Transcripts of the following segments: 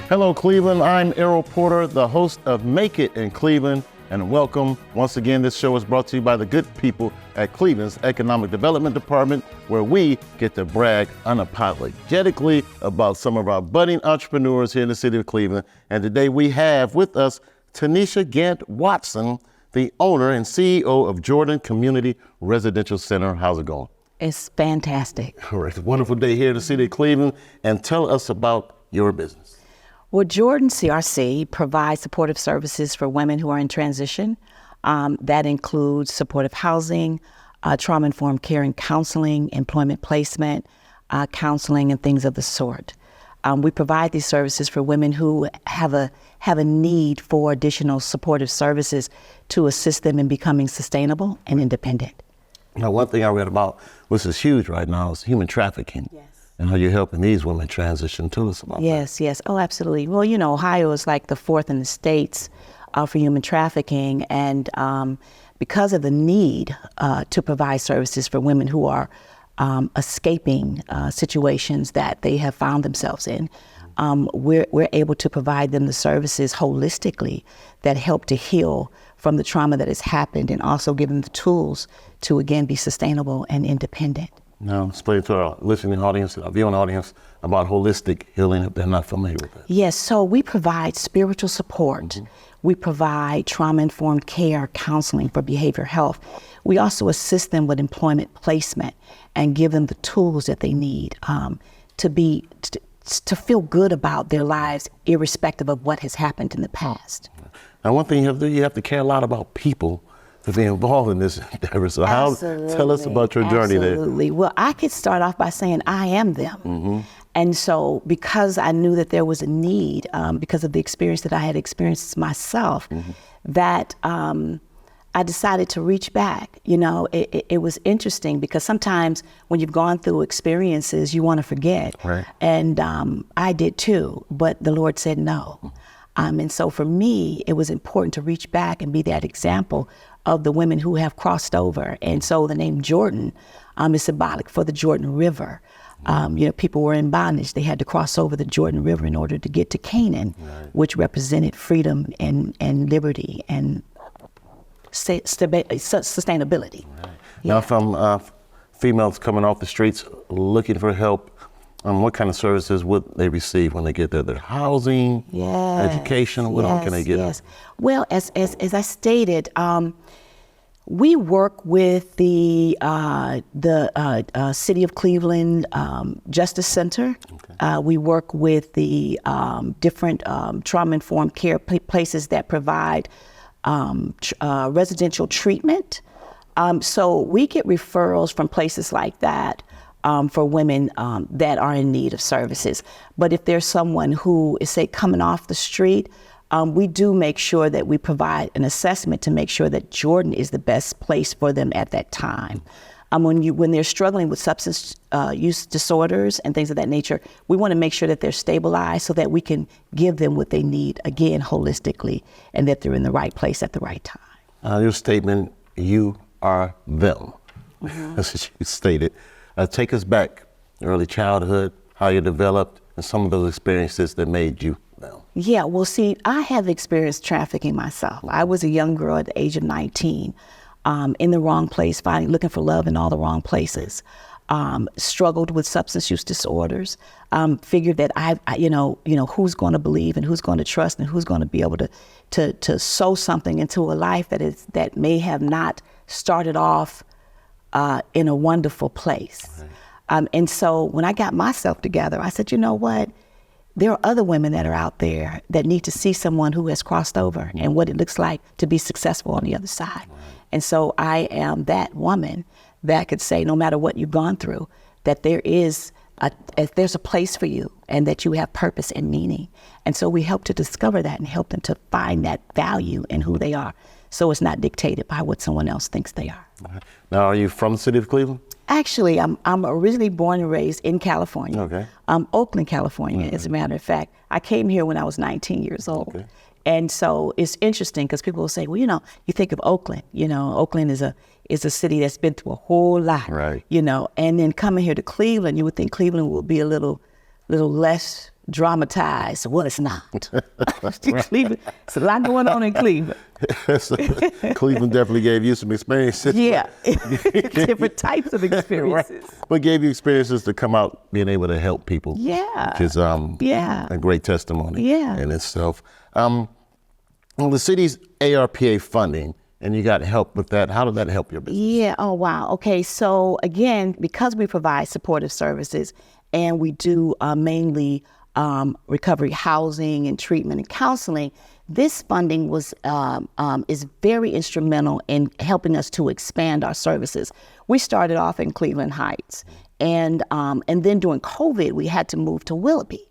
Hello, Cleveland. I'm Errol Porter, the host of Make It in Cleveland, and welcome. Once again, this show is brought to you by the good people at Cleveland's Economic Development Department, where we get to brag unapologetically about some of our budding entrepreneurs here in the city of Cleveland. And today we have with us Tenisha Gant-Watson, the owner and CEO of Jordan Community Residential Center. How's it going? It's fantastic. All right, it's a wonderful day here in the city of Cleveland. And tell us about your business. Well, Jordan CRC provides supportive services for women who are in transition. That includes supportive housing, trauma-informed care and counseling, employment placement, counseling, and things of the sort. We provide these services for women who have a need for additional supportive services to assist them in becoming sustainable and independent. Now, one thing I read about, which is huge right now, is human trafficking. Yes. And how you're helping these women transition. Tell us about that. Yes. Oh, absolutely. Well, Ohio is like the fourth in the states for human trafficking. And because of the need to provide services for women who are escaping situations that they have found themselves in, we're able to provide them the services holistically that help to heal from the trauma that has happened and also give them the tools to, again, be sustainable and independent. Now, explain to our listening audience, our viewing audience, about holistic healing if they're not familiar with it. Yes, so we provide spiritual support. Mm-hmm. We provide trauma-informed care, counseling for behavioral health. We also assist them with employment placement and give them the tools that they need to feel good about their lives, irrespective of what has happened in the past. Now, one thing you have to care a lot about people to be involved in this endeavor. So tell us about your journey there. Absolutely. Well, I could start off by saying I am them. Mm-hmm. And so because I knew that there was a need, because of the experience that I had experienced myself, mm-hmm. that I decided to reach back. It was interesting because sometimes when you've gone through experiences, you want to forget. Right. And I did too, but the Lord said no. And so for me, it was important to reach back and be that example of the women who have crossed over. And so the name Jordan is symbolic for the Jordan River. People were in bondage. They had to cross over the Jordan River in order to get to Canaan, right, which represented freedom and liberty and sustainability. Right. Yeah. Now, from females coming off the streets looking for help, what kind of services would they receive when they get there? Their housing, education, what all can they get? Yes. Well, as I stated, we work with the City of Cleveland Justice Center. Okay. We work with the different trauma-informed care places that provide residential treatment. So we get referrals from places like that for women that are in need of services. But if there's someone who is, say, coming off the street, we do make sure that we provide an assessment to make sure that Jordan is the best place for them at that time. When they're struggling with substance use disorders and things of that nature, we want to make sure that they're stabilized so that we can give them what they need, again, holistically, and that they're in the right place at the right time. Your statement, you are them, mm-hmm. as you stated. Take us back, early childhood, how you developed, and some of those experiences that made you them. Yeah, well, see, I have experienced trafficking myself. I was a young girl at the age of 19, in the wrong place, looking for love in all the wrong places. Struggled with substance use disorders. Figured that who's going to believe and who's going to trust and who's going to be able to sow something into a life that may have not started off in a wonderful place. Right. And so when I got myself together, I said, you know what? There are other women that are out there that need to see someone who has crossed over, mm-hmm. and what it looks like to be successful on the other side. Right. And so I am that woman that could say, no matter what you've gone through, that there's a place for you and that you have purpose and meaning. And so we help to discover that and help them to find that value in who they are. So it's not dictated by what someone else thinks they are. Right. Now, are you from the city of Cleveland? Actually, I'm originally born and raised in California. Okay. Oakland, California, as a matter of fact. I came here when I was 19 years old. Okay. And so it's interesting because people will say, well, you think of Oakland, Oakland is a city that's been through a whole lot, right? And then coming here to Cleveland, you would think Cleveland would be a little less dramatized. Well, it's not. Cleveland, it's a lot going on in Cleveland. So, Cleveland definitely gave you some experiences. Yeah, different types of experiences. Right. But gave you experiences to come out being able to help people. Yeah. Which is a great testimony in itself. Well, the city's ARPA funding, and you got help with that. How did that help your business? Yeah, oh, wow. Okay, so again, because we provide supportive services and we do mainly recovery housing and treatment and counseling, this funding is very instrumental in helping us to expand our services. We started off in Cleveland Heights, and then during COVID, we had to move to Willoughby.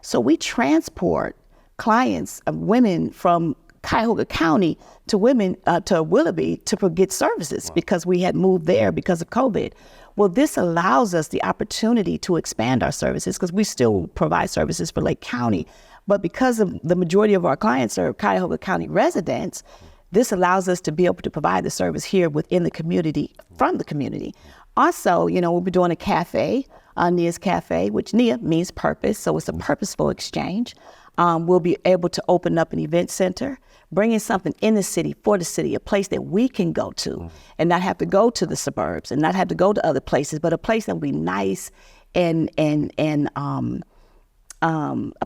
So we transport clients, women from Cuyahoga County to Willoughby to get services because we had moved there because of COVID. Well, this allows us the opportunity to expand our services because we still provide services for Lake County. But because of the majority of our clients are Cuyahoga County residents, this allows us to be able to provide the service here within the community, from the community. Also, we'll be doing a cafe, Nia's Cafe, which Nia means purpose, so it's a purposeful exchange. We'll be able to open up an event center, bringing something in the city, for the city, a place that we can go to and not have to go to the suburbs and not have to go to other places, but a place that will be nice and a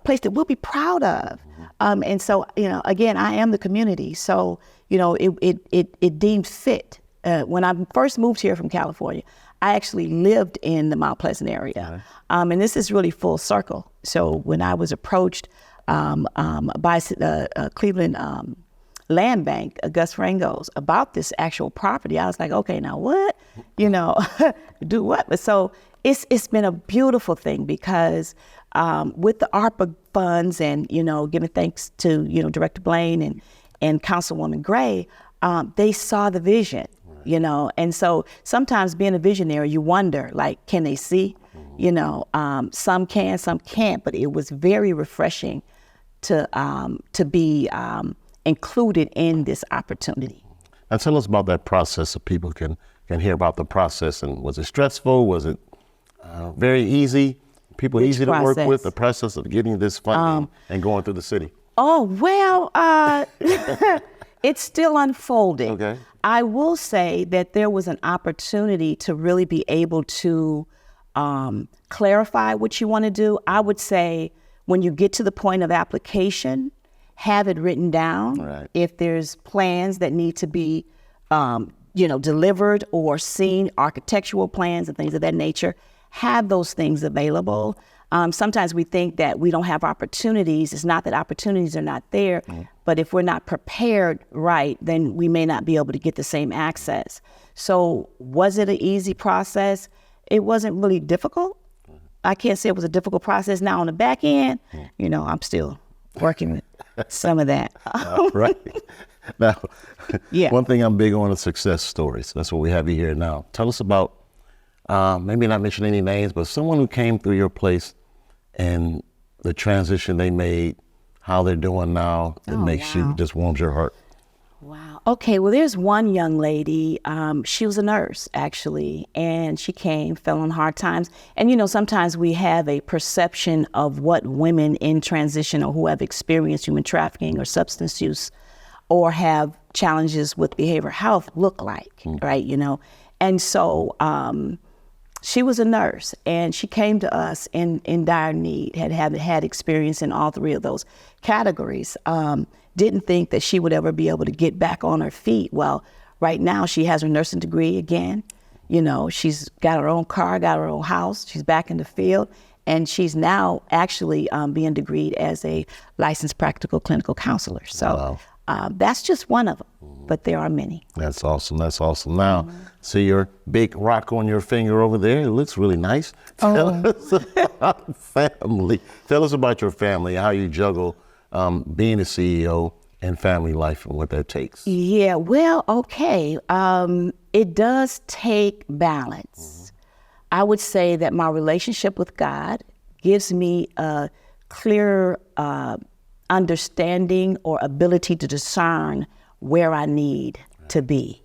place that we'll be proud of. And so, again, I am the community. So, it deemed fit. When I first moved here from California, I actually lived in the Mount Pleasant area. And this is really full circle. So when I was approached by Cleveland Land Bank, Gus Rangos, about this actual property, I was like, okay, now what? Do what? But so it's been a beautiful thing because with the ARPA funds and, giving thanks to, Director Blaine and Councilwoman Gray, they saw the vision, and so sometimes being a visionary, you wonder, like, can they see? Some can, some can't, but it was very refreshing to be included in this opportunity. Now tell us about that process so people can hear about the process. And was it stressful? Was it very easy? People Which easy process? To work with, the process of getting this funding and going through the city? Oh, well, it's still unfolding. Okay. I will say that there was an opportunity to really be able to clarify what you want to do. I would say when you get to the point of application, have it written down. Right. If there's plans that need to be, delivered or seen, architectural plans and things of that nature, have those things available. Sometimes we think that we don't have opportunities. It's not that opportunities are not there, but if we're not prepared right, then we may not be able to get the same access. So was it an easy process? It wasn't really difficult. I can't say it was a difficult process. Now on the back end, I'm still working with some of that. Right. Now, yeah. One thing I'm big on is success stories. That's what we have you here now. Tell us about, maybe not mention any names, but someone who came through your place and the transition they made, how they're doing now, it makes you, just warms your heart. Wow. Okay, well, there's one young lady, she was a nurse, actually, and she fell on hard times. And, sometimes we have a perception of what women in transition or who have experienced human trafficking or substance use or have challenges with behavioral health look like, right, And so she was a nurse, and she came to us in dire need, had experience in all three of those categories. Didn't think that she would ever be able to get back on her feet. Well, right now she has her nursing degree again. She's got her own car, got her own house. She's back in the field, and she's now actually being degreed as a licensed practical clinical counselor. So that's just one of them, but there are many. That's awesome. That's awesome. Now, see your big rock on your finger over there. It looks really nice. Tell us about family. Tell us about your family, how you juggle being a CEO and family life and what that takes. Yeah, well, okay. It does take balance. I would say that my relationship with God gives me a clear understanding or ability to discern where I need to be,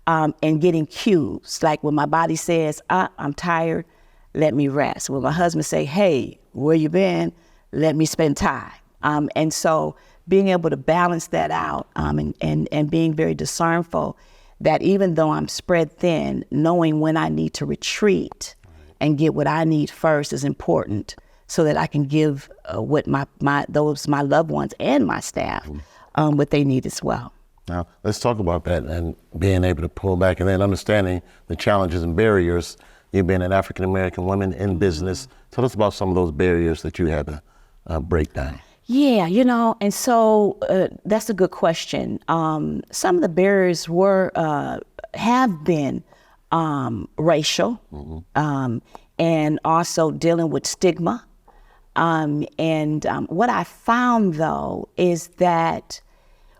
and getting cues. Like when my body says, I'm tired, let me rest. When my husband say, hey, where you been? Let me spend time. And so being able to balance that out, and being very discernful that even though I'm spread thin, knowing when I need to retreat and get what I need first is important, so that I can give what my loved ones and my staff what they need as well. Now, let's talk about that and being able to pull back and then understanding the challenges and barriers. You've been an African-American woman in business. Tell us about some of those barriers that you had to break down. Yeah, and so that's a good question. Some of the barriers have been racial, and also dealing with stigma. What I found, though, is that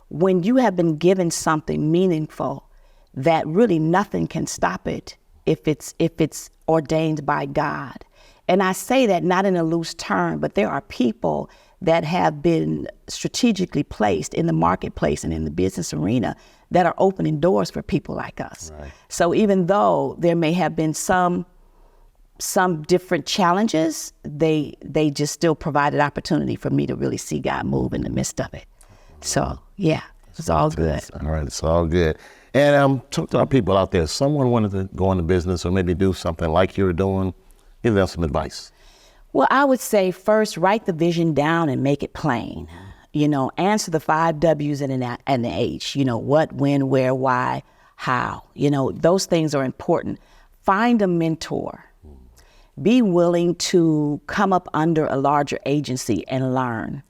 when you have been given something meaningful, that really nothing can stop it if it's ordained by God. And I say that not in a loose term, but there are people that have been strategically placed in the marketplace and in the business arena that are opening doors for people like us. Right. So even though there may have been some different challenges, they just still provided opportunity for me to really see God move in the midst of it. So yeah, it's all good. All right, it's all good. And talk to our people out there. Someone wanted to go into business or maybe do something like you're doing. Give them some advice. Well, I would say first, write the vision down and make it plain. Answer the 5 W's and the H. What, when, where, why, how. Those things are important. Find a mentor. Be willing to come up under a larger agency and learn.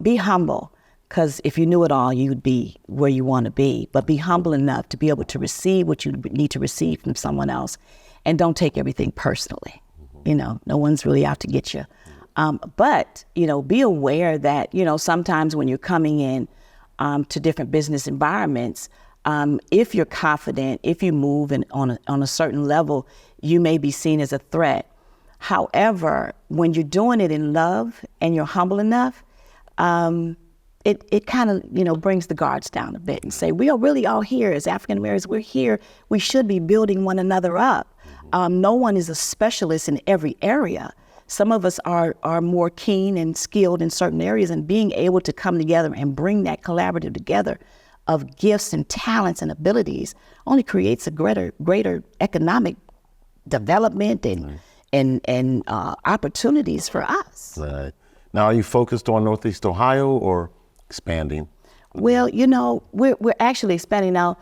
Be humble, because if you knew it all, you'd be where you want to be. But be humble enough to be able to receive what you need to receive from someone else, and don't take everything personally. No one's really out to get you. But be aware that, sometimes when you're coming in to different business environments, if you're confident, if you move on a certain level, you may be seen as a threat. However, when you're doing it in love and you're humble enough, it kind of, brings the guards down a bit and say, we are really all here as African Americans. We're here. We should be building one another up. No one is a specialist in every area. Some of us are more keen and skilled in certain areas, and being able to come together and bring that collaborative together of gifts and talents and abilities only creates a greater economic development and opportunities for us. Right. Now, are you focused on Northeast Ohio or expanding? Well, we're actually expanding now.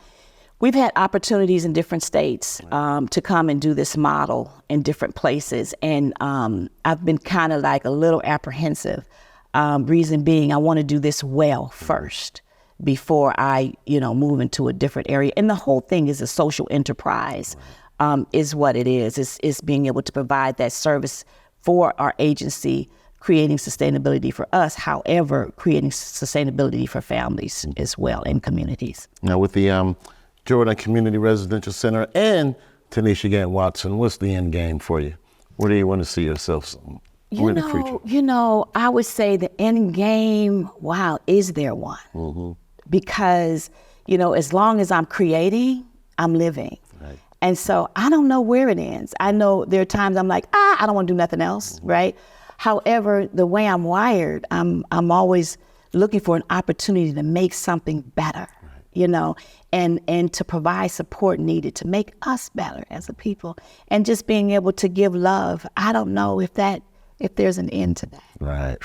We've had opportunities in different states to come and do this model in different places. And I've been kind of like a little apprehensive. Reason being, I want to do this well first before I, move into a different area. And the whole thing is a social enterprise, is what it is. It's being able to provide that service for our agency, creating sustainability for us, however, creating sustainability for families as well and communities. Now with the Jordan Community Residential Center and Tenisha Gant-Watson, what's the end game for you? Where do you want to see yourself in the future? I would say the end game, is there one? Mm-hmm. Because, as long as I'm creating, I'm living. Right. And so I don't know where it ends. I know there are times I'm like, I don't want to do nothing else, mm-hmm. right? However, the way I'm wired, I'm always looking for an opportunity to make something better. And to provide support needed to make us better as a people, and just being able to give love. I don't know if there's an end to that. Right.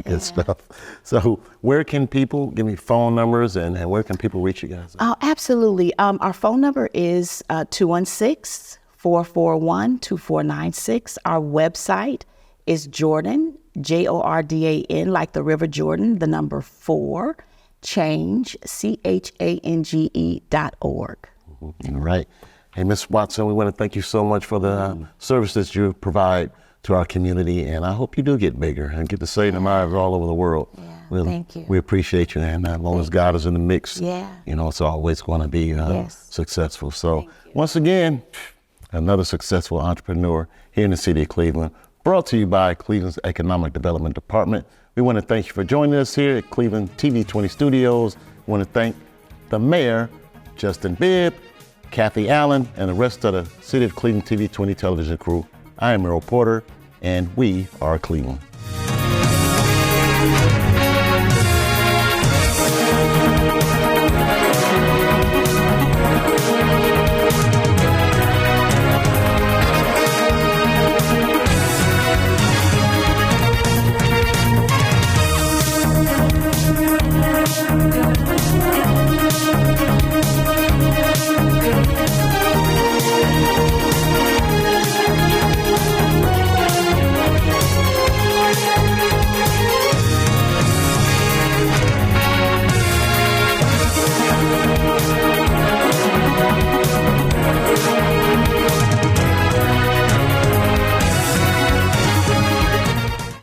Good stuff. So where can people, give me phone numbers and where can people reach you guys? Oh, absolutely. Our phone number is 216-441-2496. Our website is Jordan, Jordan, like the River Jordan, the number 4, change, CHANGE.org. All right. Hey, Ms. Watson, we want to thank you so much for the services you provide to our community, and I hope you do get bigger and get to save lives all over the world. Yeah, thank you. We appreciate you, and as long as God is in the mix, it's always going to be successful. So once again, another successful entrepreneur here in the city of Cleveland, brought to you by Cleveland's Economic Development Department. We want to thank you for joining us here at Cleveland TV 20 Studios. We want to thank the mayor, Justin Bibb, Kathy Allen, and the rest of the City of Cleveland TV 20 television crew. I am Earl Porter, and we are Cleveland.